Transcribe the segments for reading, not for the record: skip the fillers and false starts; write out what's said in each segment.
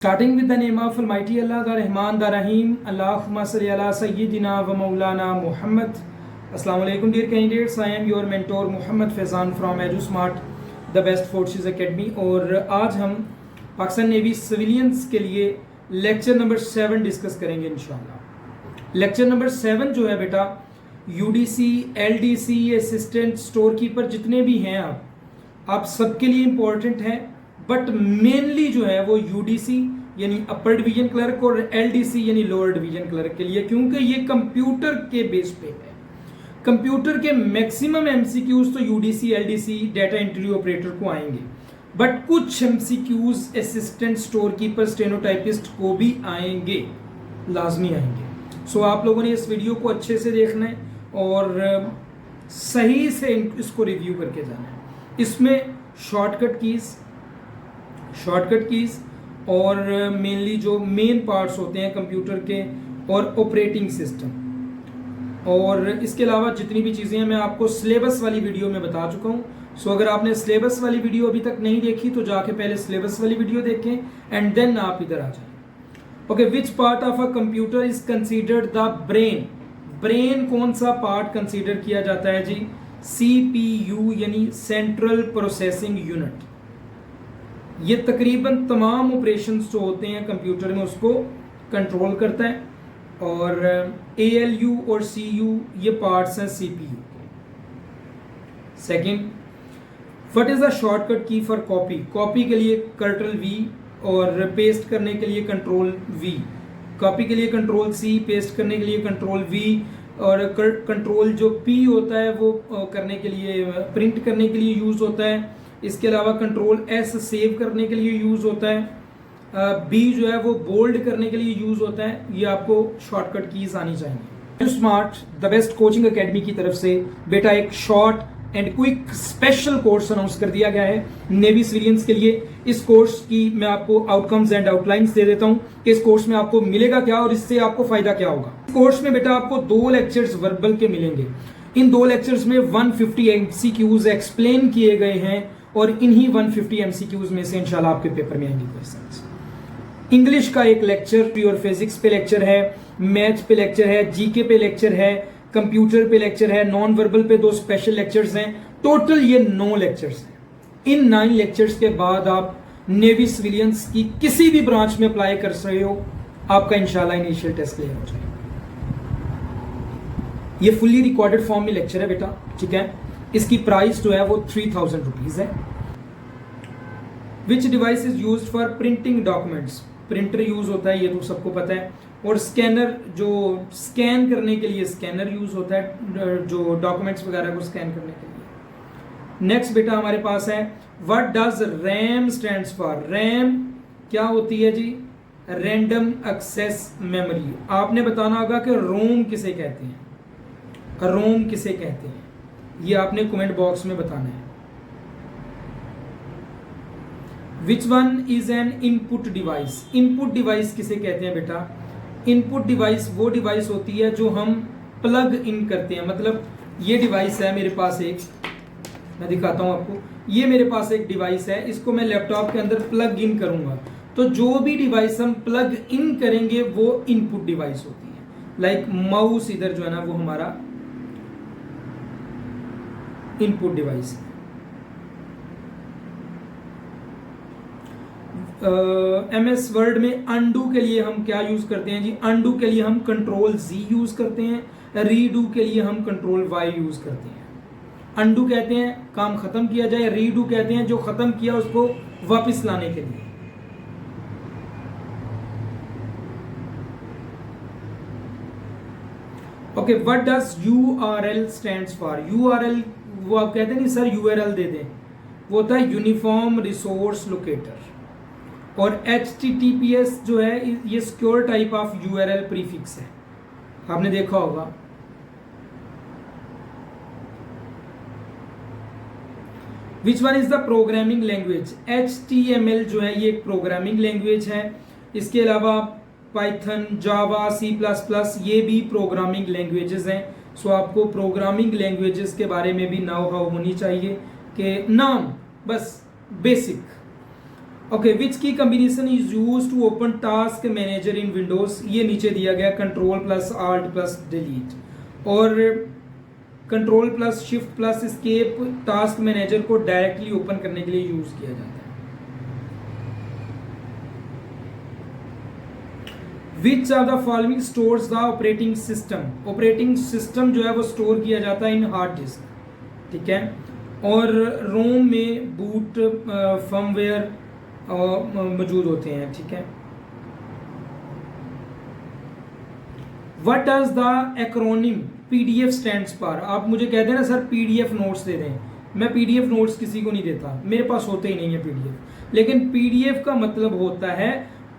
Starting with the name of Almighty Allah, the Rahman, the Rahim. Allahumma salli ala Sayyidina wa Maulana Muhammad. Assalamu alaikum dear candidates. I am your mentor Muhammad Faizan from EduSmart, the Best Forces Academy. और आज हम Pakistan navy civilians के लिए lecture number 7 discuss करेंगे इंशाल्लाह। Lecture number 7 जो है बेटा UDC, LDC, assistant store keeper जितने भी हैं आप सबके लिए इम्पोर्टेंट हैं, बट मेनली जो है वो UDC यानी अपर डिवीजन क्लर्क और LDC यानी लोअर डिवीजन क्लर्क के लिए, क्योंकि ये कंप्यूटर के बेस पे है। कंप्यूटर के मैक्सिमम MCQs तो UDC, LDC, data entry operator को आएंगे, बट कुछ MCQs assistant store keeper, stenotypist को भी आएंगे, लाजमी आएंगे। सो आप लोगों ने इस वीडियो को अच्छे से देखना है और सही से इसको रिव्यू करके जाना है। इसमें शॉर्टकट कीज और मेनली जो मेन पार्ट्स होते हैं कंप्यूटर के और ऑपरेटिंग सिस्टम, और इसके अलावा जितनी भी चीज़ें हैं मैं आपको सिलेबस वाली वीडियो में बता चुका हूँ। सो अगर आपने सिलेबस वाली वीडियो अभी तक नहीं देखी तो जाके पहले सिलेबस वाली वीडियो देखें एंड देन आप इधर आ जाएं। Okay, which part of a computer is considered the brain? Brain कौन सा पार्ट कंसीडर किया जाता है जी? CPU यानी सेंट्रल प्रोसेसिंग यूनिट। ये तकरीबन तमाम ऑपरेशंस जो होते हैं कंप्यूटर में उसको कंट्रोल करता है, और ALU और CU ये पार्ट्स हैं CPU के। Second, what is the shortcut की फॉर कॉपी? कॉपी के लिए Ctrl V और पेस्ट करने के लिए Ctrl V। कॉपी के लिए Ctrl C, पेस्ट करने के लिए Ctrl V, और कंट्रोल जो P होता है वो करने के लिए, प्रिंट करने के लिए यूज होता है। इसके अलावा Ctrl S सेव करने के लिए यूज होता है। B जो है वो बोल्ड करने के लिए यूज होता है। ये आपको शॉर्टकट कीज आनी चाहिए। Smart the best coaching academy की तरफ से बेटा एक short and quick special course announce कर दिया गया है नेवी सिविलियंस के लिए। इस कोर्स की मैं आपको आउटकम्स एंड आउटलाइंस दे देता हूं कि इस कोर्स में आपको मिलेगा क्या और इससे आपको फायदा क्या होगा। इस कोर्स में बेटा आपको 2 लेक्चर्स वर्बल के मिलेंगे। इन 2 लेक्चर्स में 150 MCQs एक्सप्लेन किए गए हैं और इन्हीं 150 MCQs में से इंशाल्लाह आपके पेपर में आएंगे क्वेश्चंस। इंग्लिश का एक लेक्चर और फिजिक्स पे लेक्चर है, मैथ पे लेक्चर है, GK पे लेक्चर है, कंप्यूटर पे लेक्चर है, नॉन वर्बल पे 2 स्पेशल लेक्चर्स हैं। टोटल ये 9 लेक्चर्स हैं। इन 9 लेक्चर्स के बाद आप नेवी सिविलियंस की किसी भी ब्रांच में अप्लाई कर रहे हो, आपका इंशाल्लाह इनिशियल टेस्ट क्लियर हो जाएगा। ये फुल्ली रिकॉर्डेड फॉर्म में लेक्चर है बेटा, ठीक है। इसकी प्राइस जो है वो 3000 रुपीज है। विच device is used for printing documents? Printer use होता है, ये तो सबको पता है, और स्कैनर जो स्कैन करने के लिए स्कैनर यूज होता है, जो डॉक्यूमेंट्स वगैरह को स्कैन करने के लिए। नेक्स्ट बेटा हमारे पास है what does RAM stands for? RAM क्या होती है जी? Random access memory. आपने बताना होगा कि रोम किसे कहते हैं, रोम किसे कहते हैं, ये आपने कमेंट बॉक्स में बताना है। Which one is an input device? Input device किसे कहते हैं बेटा? इनपुट डिवाइस वो डिवाइस होती है जो हम प्लग इन करते हैं। मतलब ये डिवाइस है मेरे पास एक, मैं दिखाता हूं आपको। ये मेरे पास एक डिवाइस है, इसको मैं लैपटॉप के अंदर प्लग इन करूंगा, तो जो भी डिवाइस हम प्लग इन करेंगे वो इनपुट डिवाइस होती है। लाइक माउस इधर जो है ना वो हमारा इनपुट डिवाइस है। MS वर्ड में अनडू के लिए हम क्या यूज करते हैं जी? अनडू के लिए हम Ctrl Z यूज करते हैं। रीडू के लिए हम Ctrl Y यूज करते हैं। अनडू कहते हैं काम खत्म किया जाए, रीडू कहते हैं जो खत्म किया उसको वापस लाने के लिए। Okay, what does URL stands for? URL वो आप कहते हैं नहीं सर URL दे दें, वो होता है यूनिफॉर्म रिसोर्स लोकेटर। और HTTPS जो है ये secure type of URL prefix है, आपने देखा होगा। Which one is the programming language? HTML जो है ये एक प्रोग्रामिंग लैंग्वेज है। इसके अलावा पाइथन, जावा, C++ ये भी प्रोग्रामिंग लैंग्वेजेस हैं। सो आपको प्रोग्रामिंग लैंग्वेजेस के बारे में भी नाउ हाउ होनी चाहिए कि नाम बस basic. Okay, which key combination is use to open task manager in Windows, ये नीचे दिया गया control plus alt plus delete, और control plus shift plus escape task manager को डायरेक्टली ओपन करने के लिए यूज किया जाता है। Which of the following stores the operating system, operating system जो है वो स्टोर किया जाता है इन हार्ड डिस्क, ठीक है, और रोम में बूट फर्मवेयर मौजूद होते हैं, ठीक है। What does the acronym PDF stands for, आप मुझे कहते हैं ना सर पीडीएफ नोट्स दे दें, मैं पीडीएफ नोट्स किसी को नहीं देता, मेरे पास होते ही नहीं है पीडीएफ, लेकिन पीडीएफ का मतलब होता है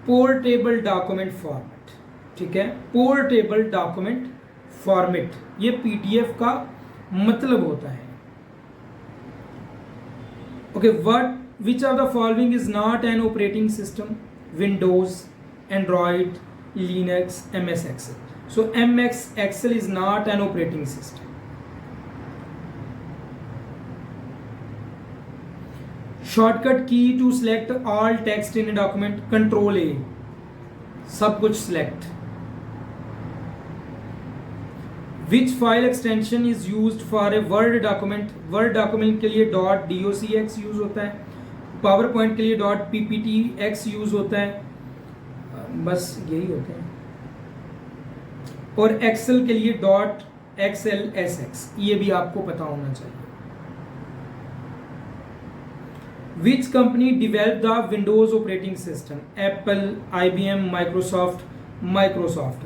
पोर्टेबल डॉक्यूमेंट फॉर्मेट, ठीक है, पोर्टेबल डॉक्यूमेंट फॉर्मेट, ये पीडीएफ का मतलब होता है। Okay, what which of the following is not an operating system, Windows, Android, Linux, MS Excel. So MS Excel is not an operating system. Shortcut key to select all text in a document, Control A, सब कुछ select. Which file extension is used for a Word document? Word document के लिए .docx use होता है, PowerPoint के लिए .pptx use होता है, बस यही होते हैं, और एक्सेल के लिए .xlsx, ये भी आपको पता होना चाहिए। Which company develop the Windows operating system, Apple, IBM, Microsoft.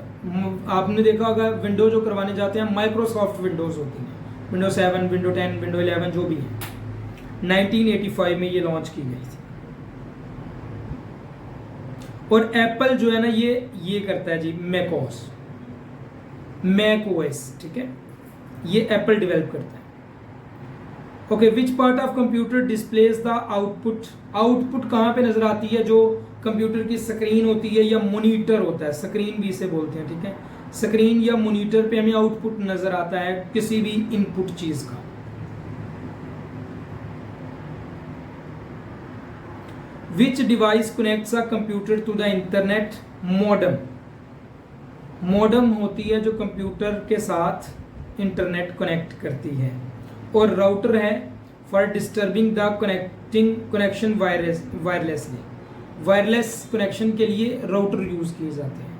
आपने देखा होगा विंडो जो करवाने जाते हैं माइक्रोसॉफ्ट विंडोज होती हैं, विंडो 7, विंडो 10, विंडो 11 जो भी है, 1985 में ये लॉन्च की गई थी। और एप्पल जो है ना ये करता है जी मैक ओएस, ठीक है, ये एप्पल डेवलप करता है। Okay, which part of computer displays the output, output कहाँ पे नजर आती है, जो कंप्यूटर की स्क्रीन होती है या मॉनिटर होता है, स्क्रीन भी इसे बोलते हैं, ठीक है, स्क्रीन या मॉनिटर पे हमें आउटपुट नजर आता है किसी भी इनपुट चीज का। Which device connects a computer to the internet, modem, modem होती है जो कंप्यूटर के साथ इंटरनेट कनेक्ट करती है, और राउटर है for disturbing the connection wirelessly, wireless connection के लिए राउटर यूज किए जाते हैं।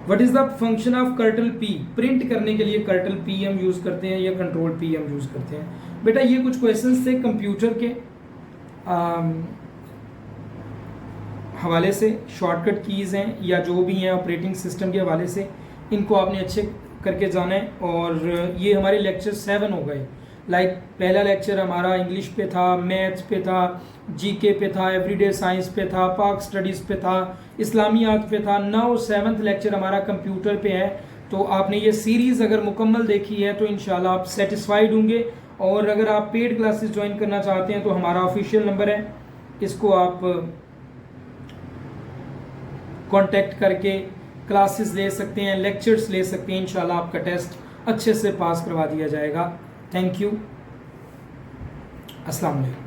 What is the function of curtail P, print करने के लिए कर्टल पी हम यूज करते हैं या कंट्रोल पी हम यूज करते हैं। बेटा ये कुछ क्वेश्चंस थे कंप्यूटर के हवाले से, शॉर्टकट कीज़ हैं या जो भी हैं ऑपरेटिंग सिस्टम के हवाले से, इनको आपने अच्छे करके जाना है। और ये हमारे लेक्चर 7 हो गए। लाइक पहला लेक्चर हमारा इंग्लिश पे था, मैथ्स पे था, जीके पे था, एवरीडे साइंस पे था, पाक स्टडीज़ पे था, इस्लामियात पे था। नाउ 7th लेक्चर हमारा कंप्यूटर पे है। तो आपने ये सीरीज़ अगर मुकम्मल देखी है तो इंशाल्लाह आप सेटिस्फाइड होंगे। और अगर आप पेड क्लासेस ज्वाइन करना चाहते हैं तो हमारा ऑफिशियल नंबर है, इसको आप कांटेक्ट करके क्लासेस ले सकते हैं, लेक्चर्स ले सकते हैं। इंशाल्लाह आपका टेस्ट अच्छे से पास करवा दिया जाएगा। थैंक यू, अस्सलाम वालेकुम।